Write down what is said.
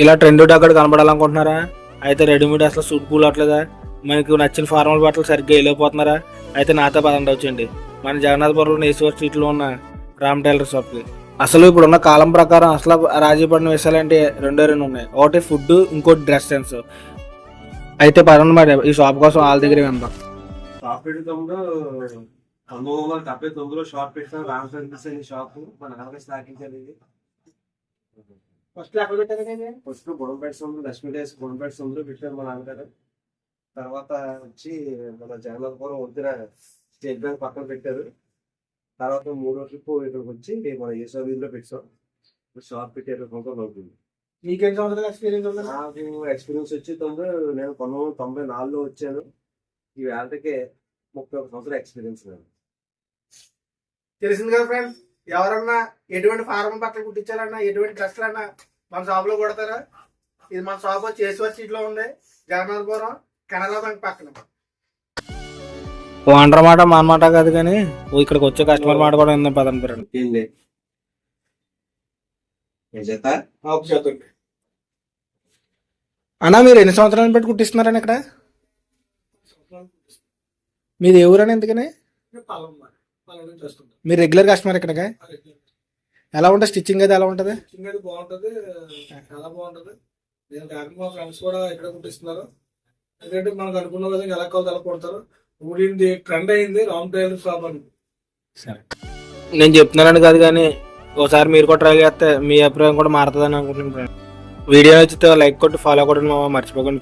ఇలా ట్రెండ్ అక్కడ కనబడాలనుకుంటున్నారా? అయితే రెడీమేడ్ అసలు సూట్ కూలట్లేదా? మనకు నచ్చిన ఫార్మల్ బట్టలు సరిగ్గా వెళ్ళిపోతున్నారా? అయితే నాతో పదండి వచ్చండి మన జగన్నాథపురంలో ఈశ్వర్ స్ట్రీట్లో ఉన్న రామ్ టైలర్ షాప్కి. అసలు ఇప్పుడున్న కాలం ప్రకారం అసలు రాజీ పడిన విషయాలంటే రెండు ఉన్నాయి. ఒకటి ఫుడ్, ఇంకోటి డ్రెస్ సెన్స్. అయితే పదండి మరి ఈ షాప్ కోసం వాళ్ళ దగ్గర వెళ్దాం. షాప్ పెడుతుందో 1979లో షాప్ పెట్టిన రామ్ టైలర్స్ షాప్ మన నాన్న స్థాపించారు. ఫస్ట్ ఎక్కడ పెట్టారు? ఫస్ట్ గుణంపేట సొందులు, లక్ష్మీ డేస్ గుణంపేట సొందులు పెట్టారు మా నాన్నగారు. తర్వాత వచ్చి మన జగన్నాథపురం వద్దున స్టేట్ బ్యాంక్ పక్కన పెట్టారు. తర్వాత 3 ట్రిప్ ఇక్కడికి వచ్చి మన ఈశ్వర్ వీధిలో పెట్టాం. షాప్ పెట్టారు. అవుతుంది. మీకేం సంవత్సరాల ఎక్స్పీరియన్స్ ఉంది? నాకు ఎక్స్పీరియన్స్ వచ్చి నేను 1994లో వచ్చాను. ఈ వేళకి 31 సంవత్సరాల ఎక్స్పీరియన్స్. తెలిసింది కదా ఫ్రెండ్స్, ఎవరన్నా ఎటువంటి ఫార్మల్ బట్టలు కుట్టించాలన్నా, ఎటువంటి డ్రెస్సులన్నా మన షాప్ లో కొడతారా? ఇది మన షాప్ వచ్చి ఈశ్వర్ స్ట్రీట్ లో ఉంది, జగన్నాథపురం, కెనరా బ్యాంక్ పక్కన. ఓనర్ మాట మా మాట కాదు కానీ ఇక్కడికి వచ్చే కస్టమర్ మాట కూడా ఉందని పదండి పేరు. అన్నా మీరు ఎన్ని సంవత్సరాలు పెట్టి కుట్టిస్తున్నారని ఇక్కడ? మీది ఏ ఊరని? ఎందుకని మీరు రెగ్యులర్ కస్టమర్ ఇక్కడికి? ఎలా ఉంటుంది స్టిచ్చింగ్? అది ఎలా ఉంటుంది? బాగుంటది, చాలా బాగుంటది. నేను కాకుండా మా ఫ్రెండ్స్ కూడా ఇక్కడ కుట్టిస్తున్నారు. ఎందుకంటే మనకు అనుకున్న విధంగా ఎలా కావాలి అలా కొడతారు. ఊడింది ట్రెండ్ అయింది రామ్ టైలర్ షాప్ అని. సరే, నేను చెప్తున్నానని కాదు కానీ ఒకసారి మీరు కూడా ట్రై చేస్తే మీ అభిప్రాయం కూడా మారుతుందని అనుకుంటున్నాను. వీడియో నచ్చితే లైక్ కొట్టి ఫాలో కొట్టండి మర్చిపోకండి.